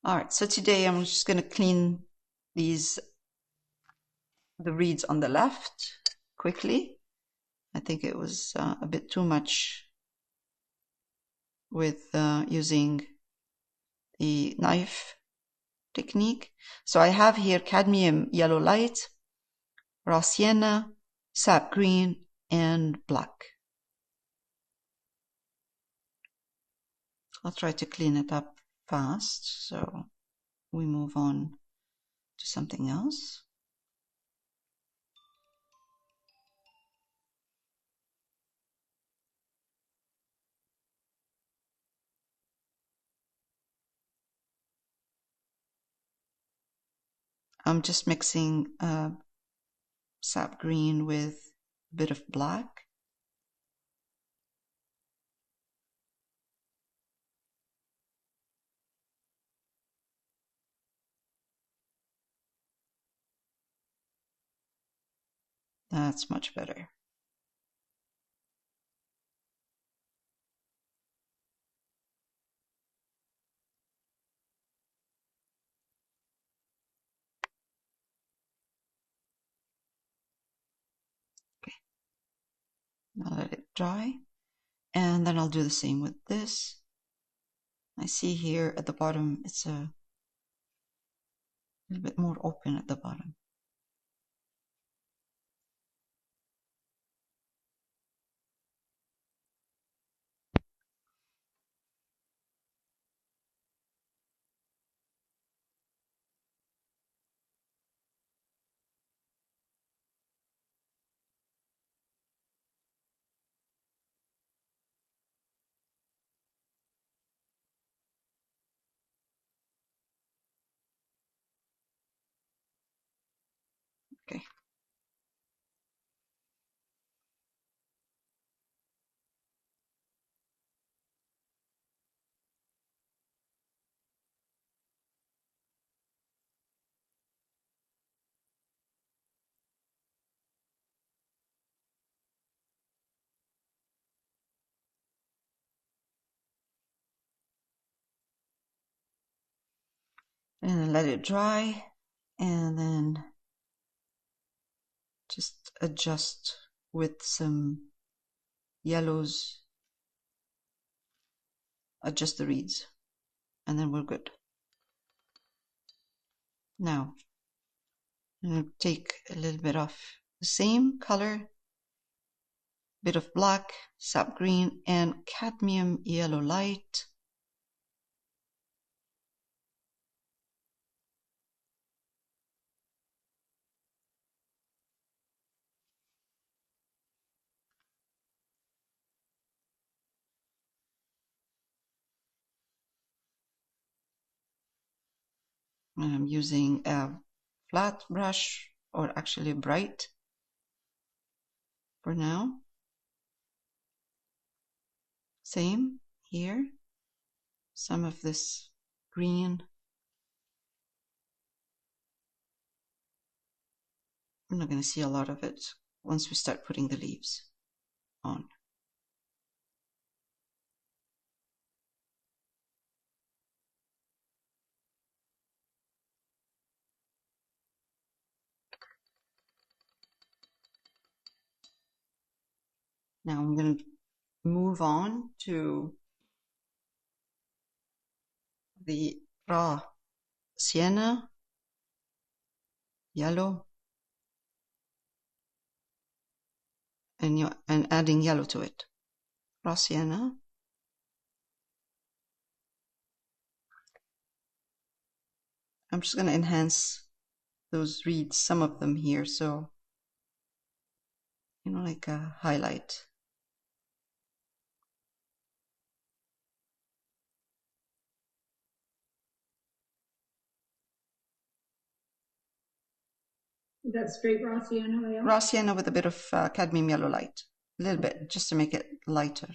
All right, so today I'm just going to clean the reeds on the left quickly. I think it was a bit too much with using the knife technique. So I have here cadmium yellow light, raw sienna, sap green, and black. I'll try to clean it up fast, so we move on to something else. I'm just mixing sap green with a bit of black. That's much better. Okay, I'll let it dry. And then I'll do the same with this. I see here at the bottom, it's a little bit more open at the bottom. Okay. And then let it dry, and then just adjust with some yellows, adjust the reeds, and then we're good. Now, I'm going to take a little bit of the same color, bit of black, sap green, and cadmium yellow light. I'm using a flat brush, or actually bright for now. Same here. Some of this green. I'm not going to see a lot of it once we start putting the leaves on. Now I'm going to move on to the raw sienna, yellow, and adding yellow to it. Raw sienna. I'm just going to enhance those reeds, some of them here, so, like a highlight. That's straight raw sienna. Yeah. Raw sienna with a bit of cadmium yellow light. A little bit, just to make it lighter.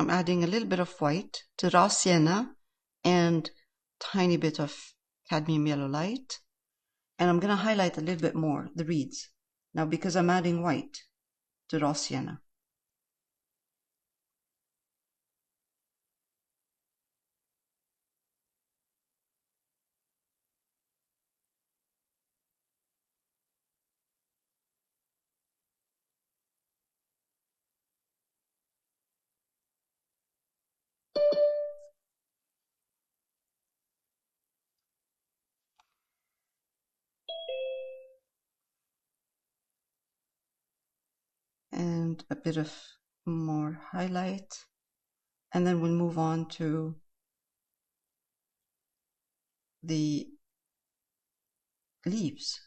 I'm adding a little bit of white to raw sienna and tiny bit of cadmium yellow light. And I'm going to highlight a little bit more the reeds. Now because I'm adding white to raw sienna. And a bit of more highlight. And then we'll move on to the leaves.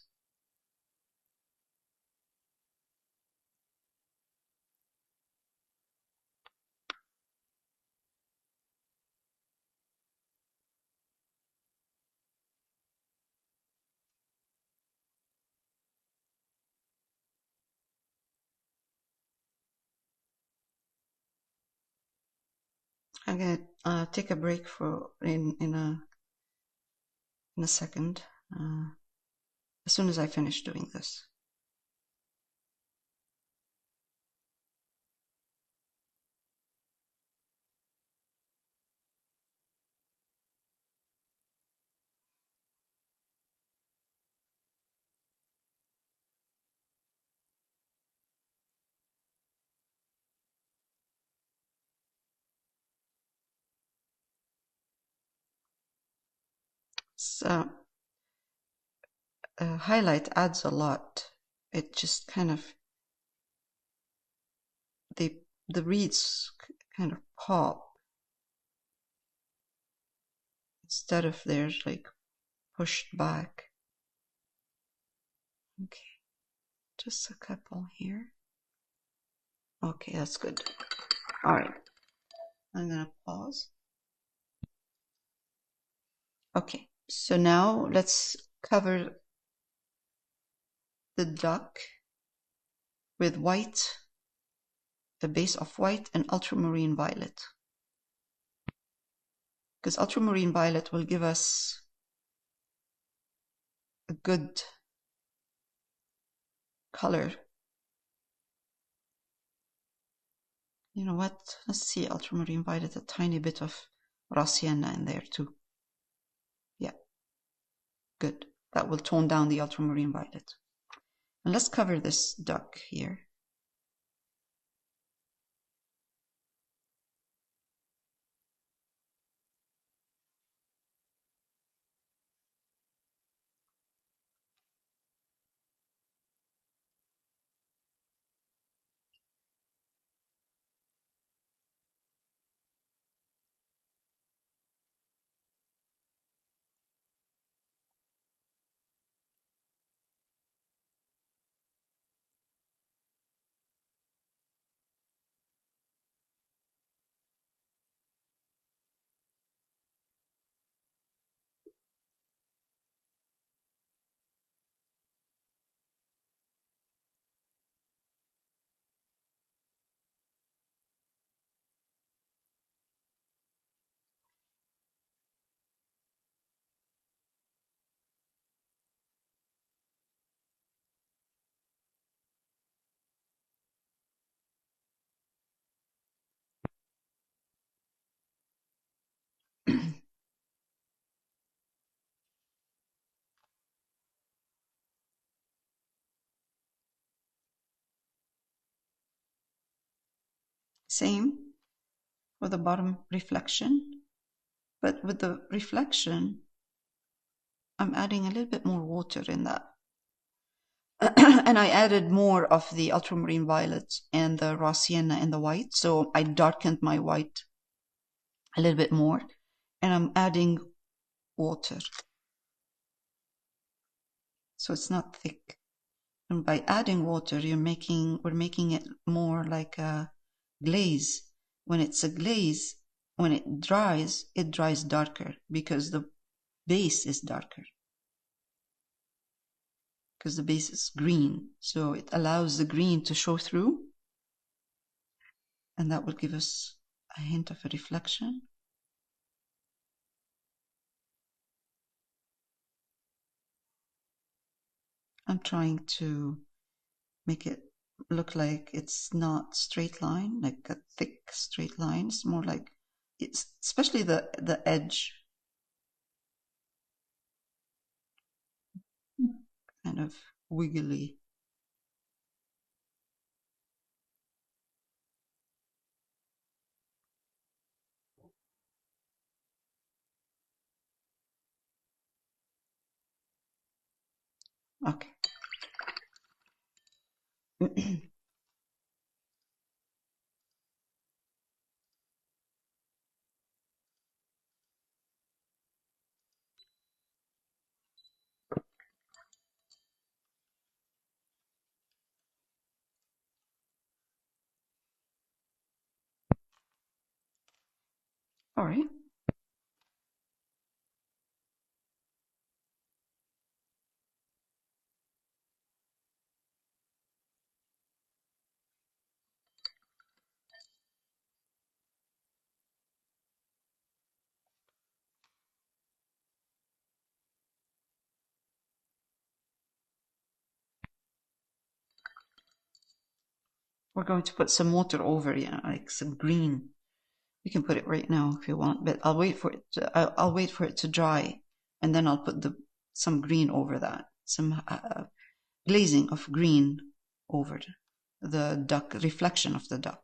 I'm gonna take a break for in a second. As soon as I finish doing this. So highlight adds a lot. It just kind of the reeds kind of pop instead of they're like pushed back. Okay, just a couple here. Okay, that's good. All right, I'm gonna pause. Okay, so now let's cover the duck with white, a base of white and ultramarine violet. Because ultramarine violet will give us a good color. You know what? Let's see ultramarine violet, a tiny bit of raw sienna in there too. Yeah, good. That will tone down the ultramarine violet. And let's cover this duck here. Same for the bottom reflection, but with the reflection, I'm adding a little bit more water in that. And I added more of the ultramarine violet and the raw sienna and the white, so I darkened my white a little bit more, and I'm adding water. So it's not thick. And by adding water, we're making it more like a glaze. When it's a glaze, when it dries darker because the base is darker. Because the base is green, so it allows the green to show through, and that will give us a hint of a reflection. I'm trying to make it look like it's not straight line, like a thick straight line. It's more like, it's especially the edge, kind of wiggly. Okay. All right. We're going to put some water over, like some green. You can put it right now if you want, but I'll wait for it. I'll wait for it to dry, and then I'll put some green over that, some glazing of green over the duck, reflection of the duck.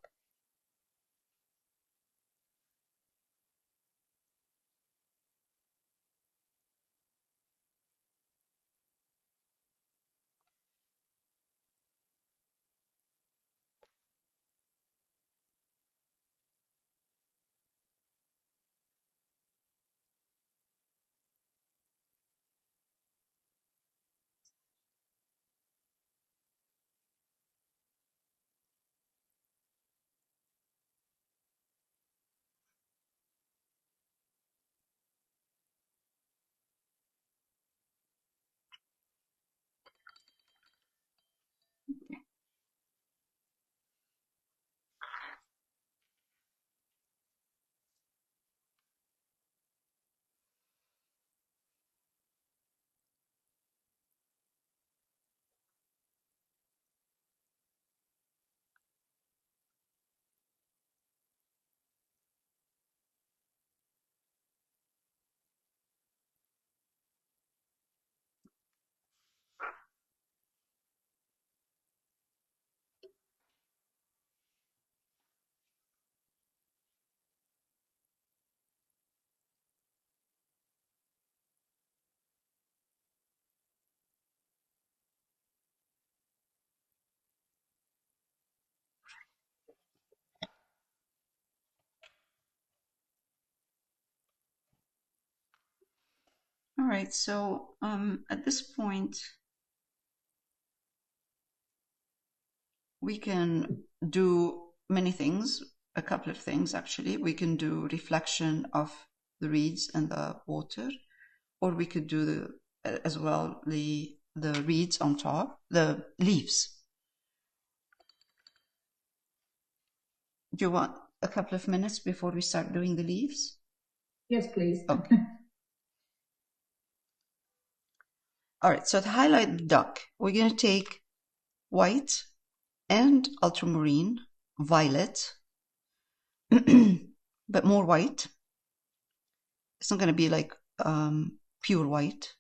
All right, so at this point, we can do many things, a couple of things actually. We can do reflection of the reeds and the water, or we could do as well the reeds on top, the leaves. Do you want a couple of minutes before we start doing the leaves? Yes, please. Okay. All right, so to highlight the duck, we're going to take white and ultramarine, violet, but more white. It's not going to be like pure white.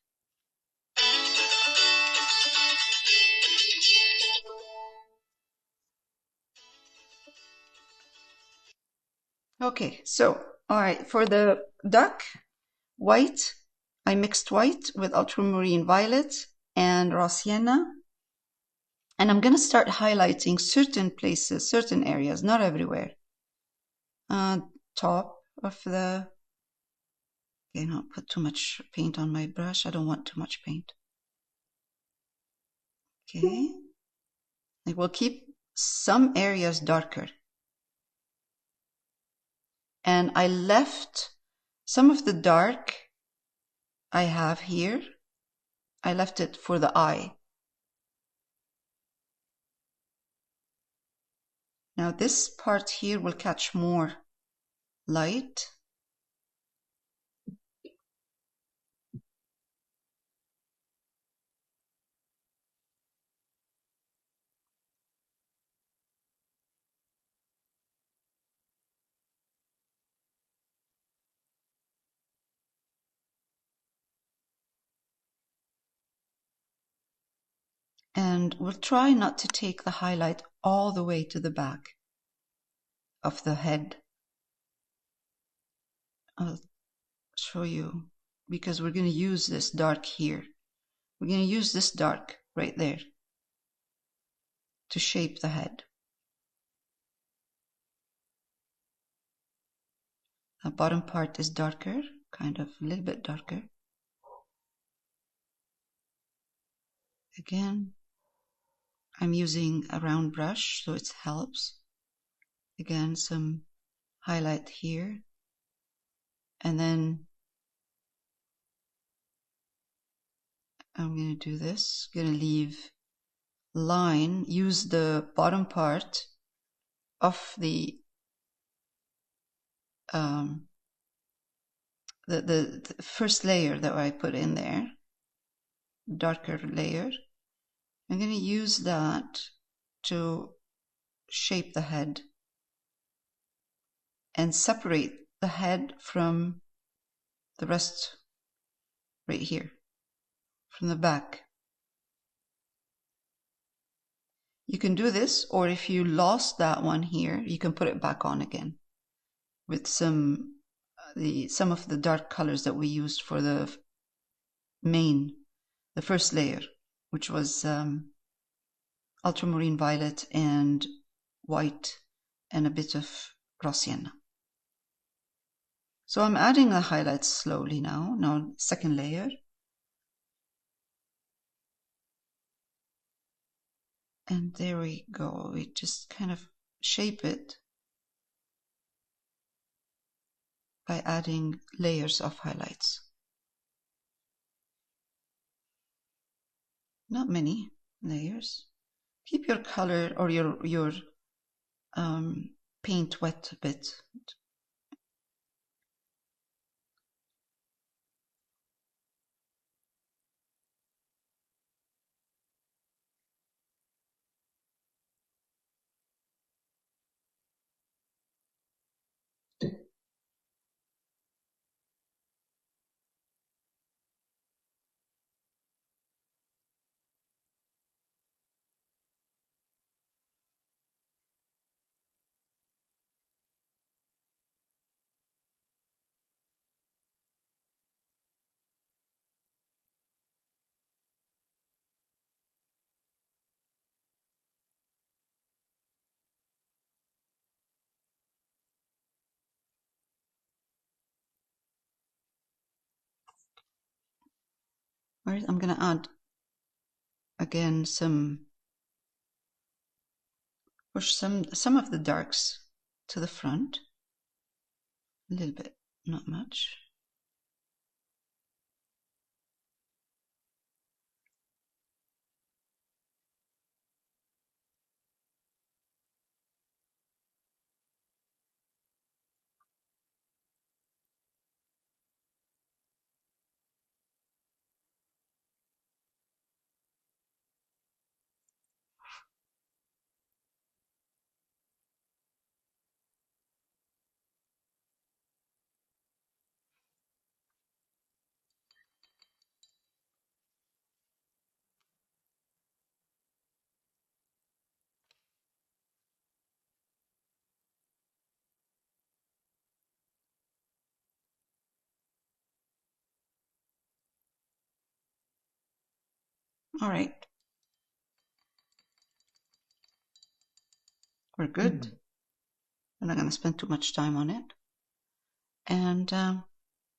Okay, so, all right, for the duck, white, I mixed white with ultramarine violet and raw sienna. And I'm going to start highlighting certain places, certain areas, not everywhere. Top of the, okay, not put too much paint on my brush. I don't want too much paint. Okay. I will keep some areas darker. And I left some of the dark I have here. I left it for the eye. Now this part here will catch more light. And we'll try not to take the highlight all the way to the back of the head. I'll show you, because we're going to use this dark here. We're going to use this dark right there to shape the head. The bottom part is darker, kind of a little bit darker. Again, I'm using a round brush, so it helps. Again, some highlight here. And then I'm going to do this. Going to leave line, use the bottom part of the first layer that I put in there, darker layer. I'm going to use that to shape the head and separate the head from the rest right here, from the back. You can do this, or if you lost that one here, you can put it back on again with some of the dark colors that we used for the first layer, which was ultramarine violet and white and a bit of raw sienna. So I'm adding the highlights slowly now. Now, second layer. And there we go. We just kind of shape it by adding layers of highlights. Not many layers. Keep your color or your paint wet a bit. Right, I'm going to add again push some of the darks to the front, a little bit, not much. All right. We're good. I'm not going to spend too much time on it. And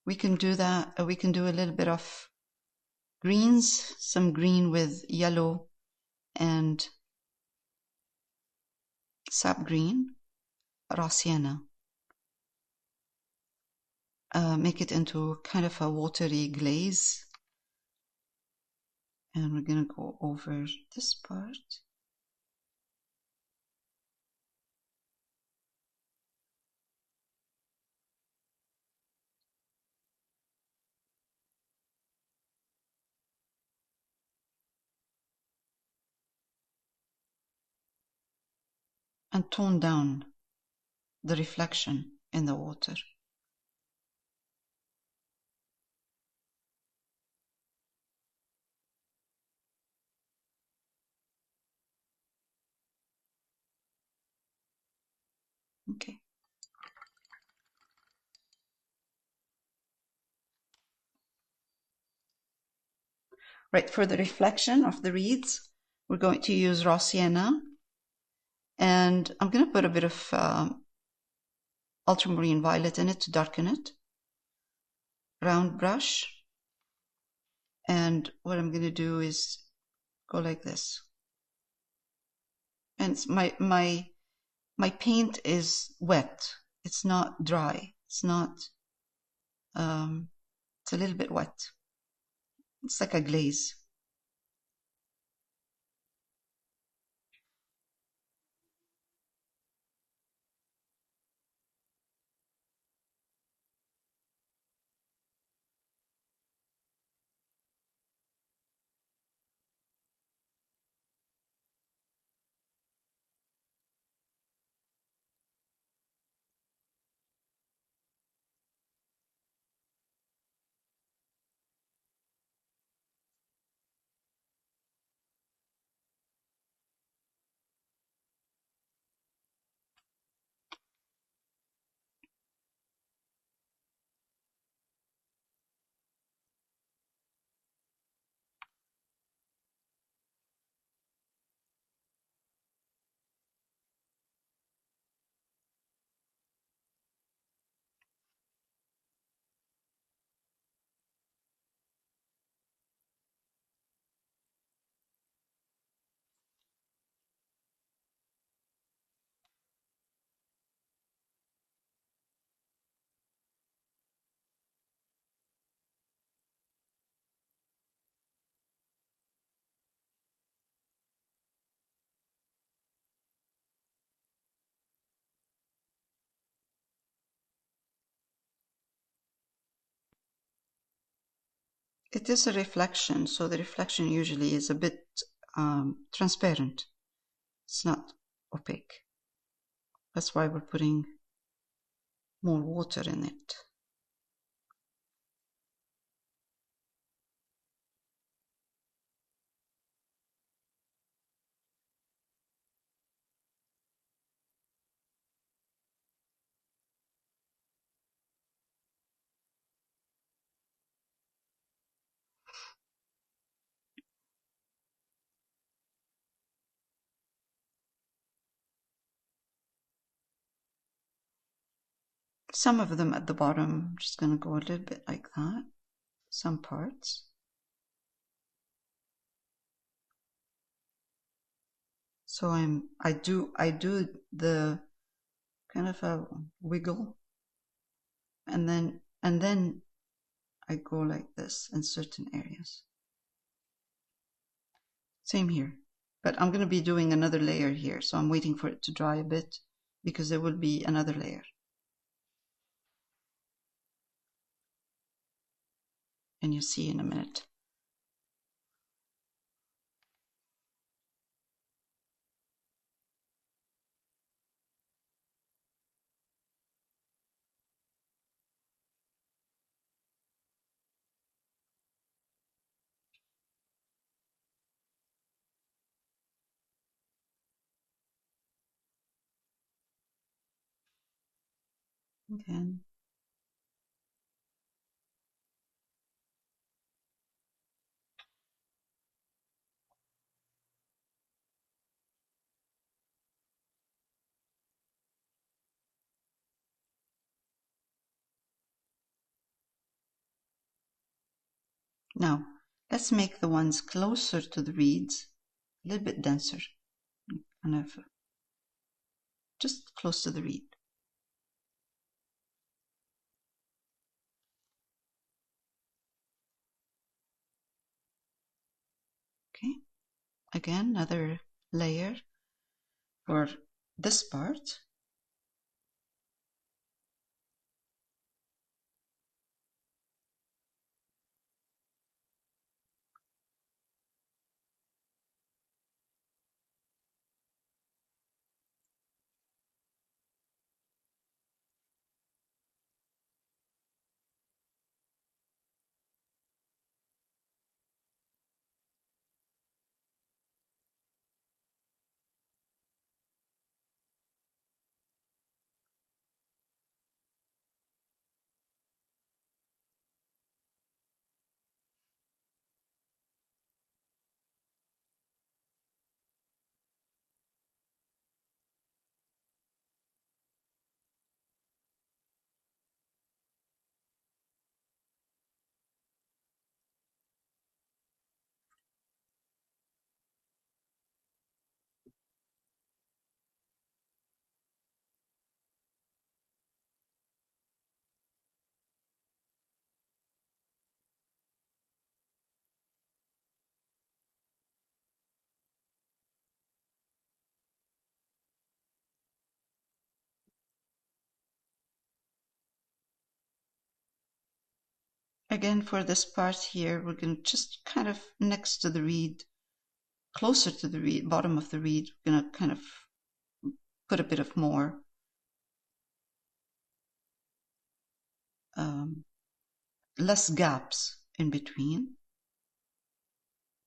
we can do that. We can do a little bit of greens, some green with yellow and sap green, raw sienna. Make it into kind of a watery glaze. And we're going to go over this part. and tone down the reflection in the water. Okay. Right, for the reflection of the reeds, we're going to use raw sienna, and I'm going to put a bit of ultramarine violet in it to darken it. Round brush, and what I'm going to do is go like this. And my paint is wet. It's not dry. It's not. It's a little bit wet. It's like a glaze. It is a reflection, so the reflection usually is a bit transparent. It's not opaque. That's why we're putting more water in it. Some of them at the bottom, I'm just going to go a little bit like that. Some parts. So I do the kind of a wiggle, and then I go like this in certain areas. Same here, but I'm going to be doing another layer here, so I'm waiting for it to dry a bit because there will be another layer. And you'll see in a minute. Okay. Now, let's make the ones closer to the reeds a little bit denser, kind of just close to the reed. Okay, again, another layer for this part. again, for this part here, we're going to just kind of next to the reed, closer to the reed, bottom of the reed, we're going to kind of put a bit of more less gaps in between.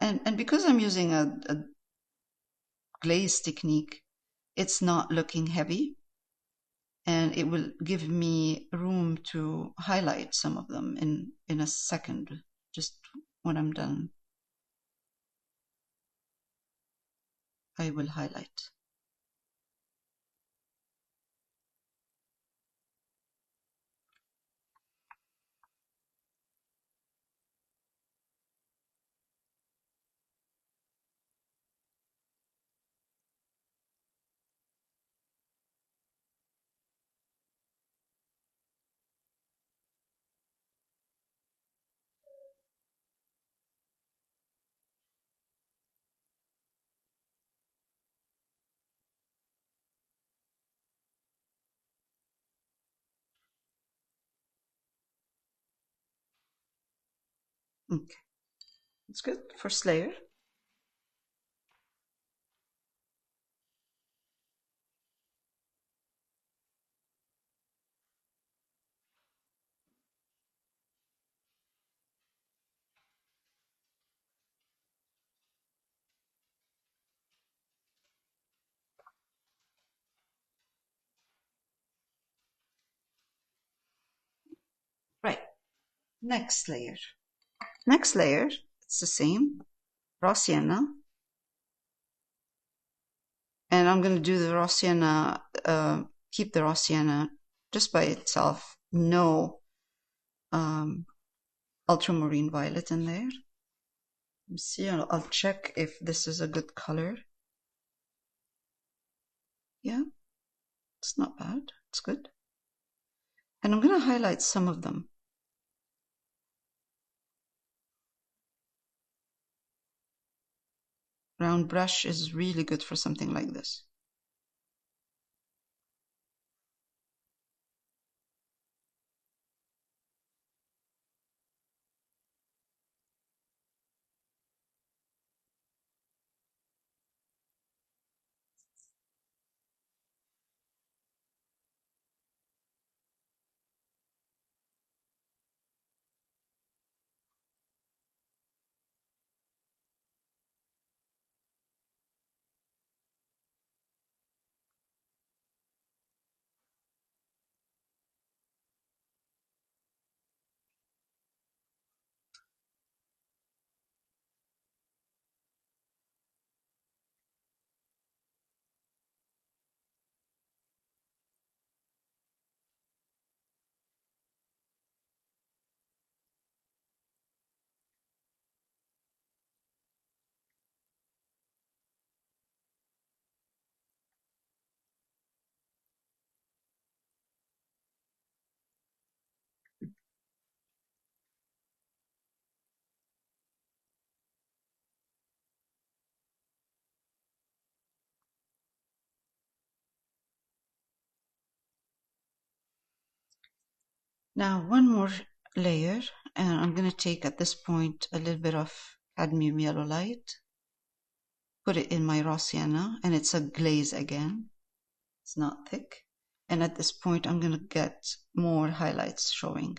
And because I'm using a glaze technique, it's not looking heavy, and it will give me room to highlight some of them in a second, just when I'm done. I will highlight. Okay, that's good. First layer. Right, next layer. Next layer, it's the same, raw sienna. And I'm going to do the raw sienna, keep the raw sienna just by itself. No ultramarine violet in there. Let's see, I'll check if this is a good color. Yeah, it's not bad. It's good. And I'm going to highlight some of them. Round brush is really good for something like this. Now one more layer, and I'm going to take at this point a little bit of cadmium yellow light, put it in my raw sienna, and it's a glaze again. It's not thick. And at this point, I'm going to get more highlights showing.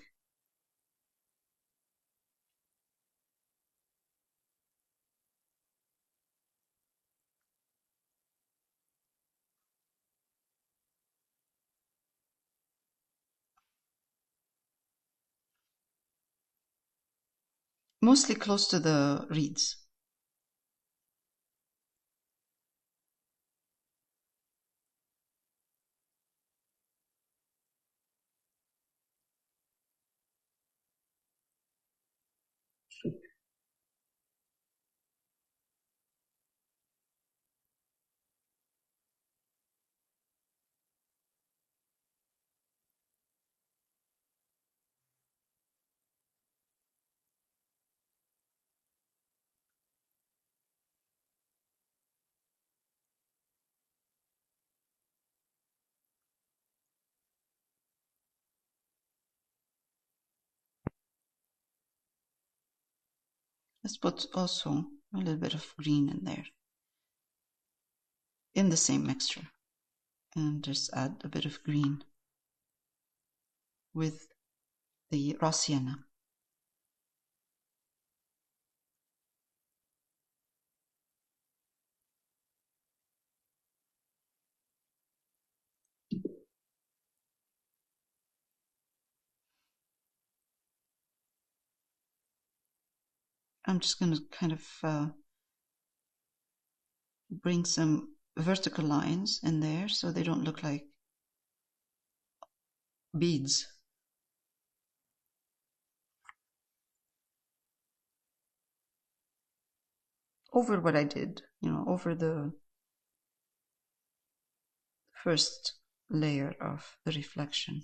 Mostly close to the reeds. Let's put also a little bit of green in there, in the same mixture, and just add a bit of green with the raw sienna. I'm just going to kind of bring some vertical lines in there so they don't look like beads. Over what I did, over the first layer of the reflection.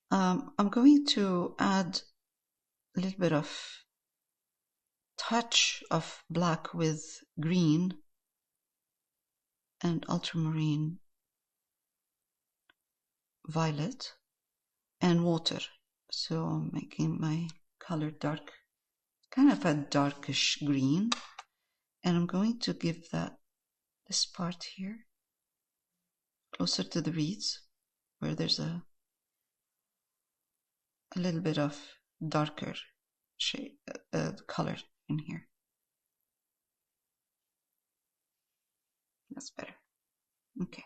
I'm going to add a little bit of touch of black with green and ultramarine violet and water. So I'm making my color dark, kind of a darkish green. And I'm going to give this part here closer to the reeds where there's a little bit of darker shade, color in here. That's better. Okay.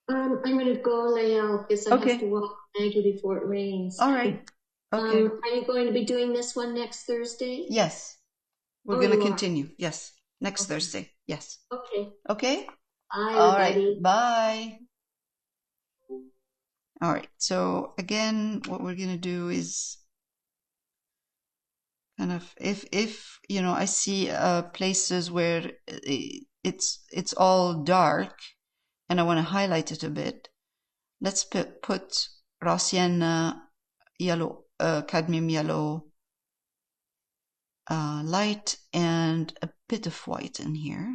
I'm going to go lay out because I have to walk before it rains. All right. Okay. Are you going to be doing this one next Thursday? Yes. We're going to continue. Yes. Next Thursday. Yes. Okay. Okay. Bye, All everybody. right. Bye. All right. So again, what we're going to do is kind of, if I see places where it's all dark and I want to highlight it a bit, let's put raw sienna yellow, cadmium yellow light and a bit of white in here.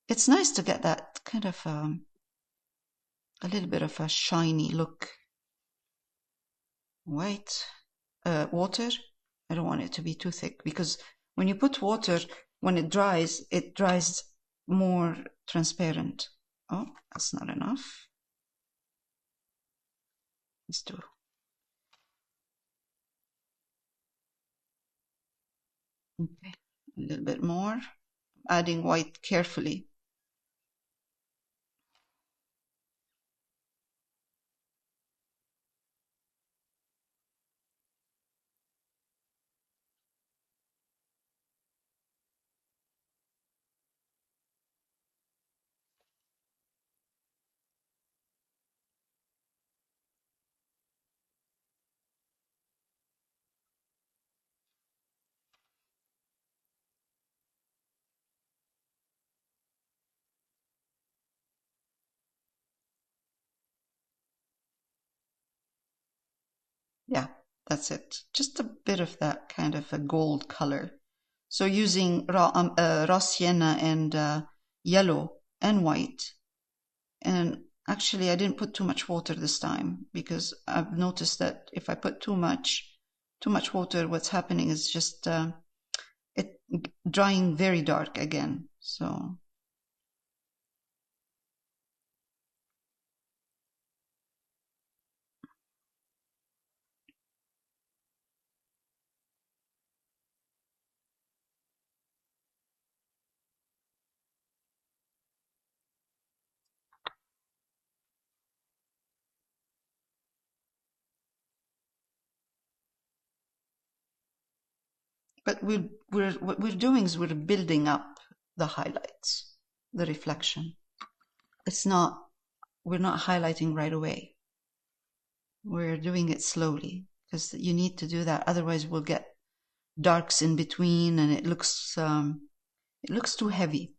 It's nice to get that kind of a little bit of a shiny look. White, water. I don't want it to be too thick because when you put water, when it dries more transparent. Oh, that's not enough. Let's do okay, a little bit more. Adding white carefully. Yeah, that's it. Just a bit of that kind of a gold color. So using raw sienna and yellow and white. And actually, I didn't put too much water this time because I've noticed that if I put too much water, what's happening is just it drying very dark again. So. But what we're doing is we're building up the highlights, the reflection. We're not highlighting right away. We're doing it slowly because you need to do that. Otherwise we'll get darks in between and it looks too heavy.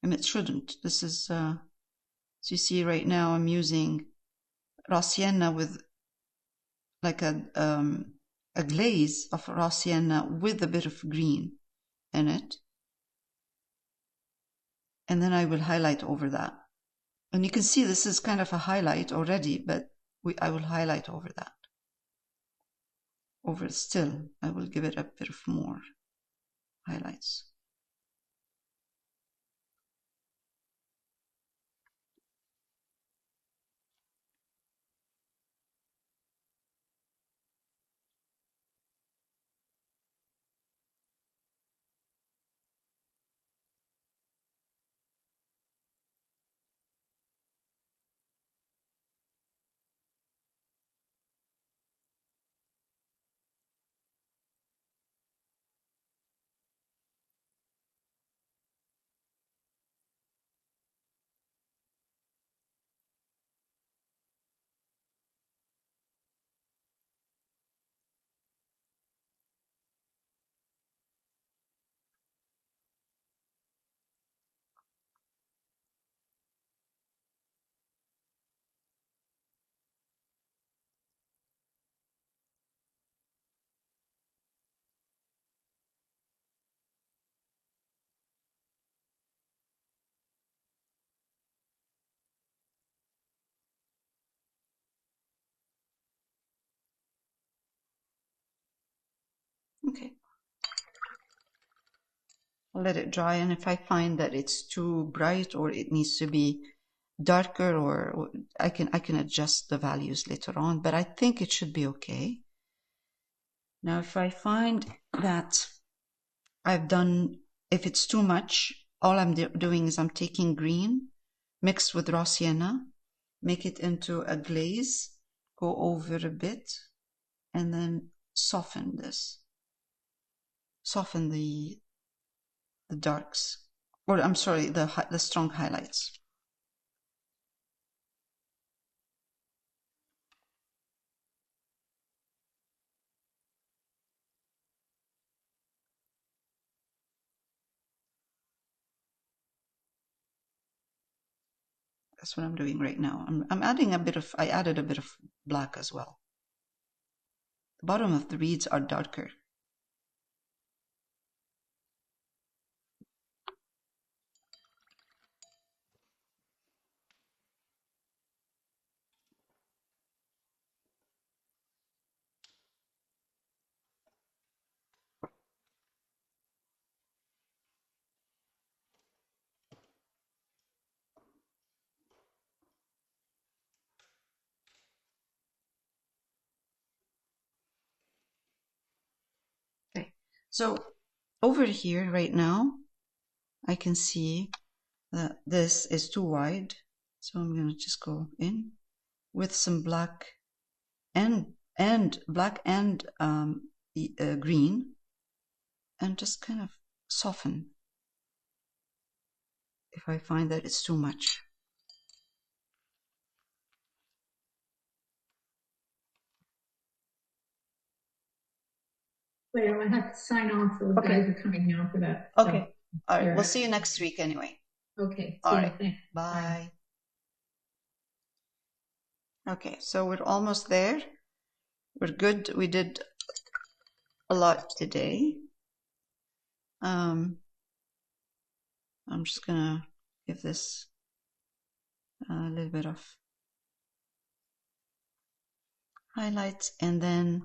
and it shouldn't. This is, as you see right now, I'm using raw sienna with like a glaze of raw sienna with a bit of green in it. And then I will highlight over that. And you can see this is kind of a highlight already, but I will highlight over that. Over still, I will give it a bit of more highlights. Okay. I'll let it dry, and if I find that it's too bright or it needs to be darker, or I can adjust the values later on, but I think it should be okay. Now if I find that if it's too much, all I'm doing is I'm taking green mixed with raw sienna, make it into a glaze, go over a bit, and then soften this. Soften the darks, or I'm sorry, the strong highlights. That's what I'm doing right now. I'm adding I added a bit of black as well. The bottom of the reeds are darker. Okay, so over here right now, I can see that this is too wide. So I'm going to just go in with some black and green, and just kind of soften if I find that it's too much. Wait, I have to sign off. Those guys are coming now for that. Okay. So, all right. We'll see you next week anyway. Okay. All right. Thanks. Bye. Okay, so we're almost there. We're good. We did a lot today. I'm just gonna give this a little bit of highlights and then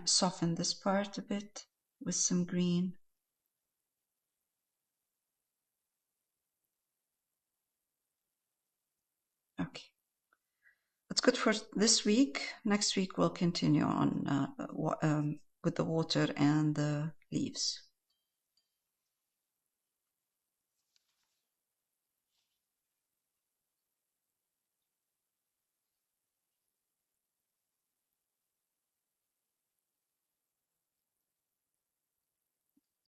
soften this part a bit with some green. Okay, that's good for this week. Next week we'll continue on with the water and the leaves.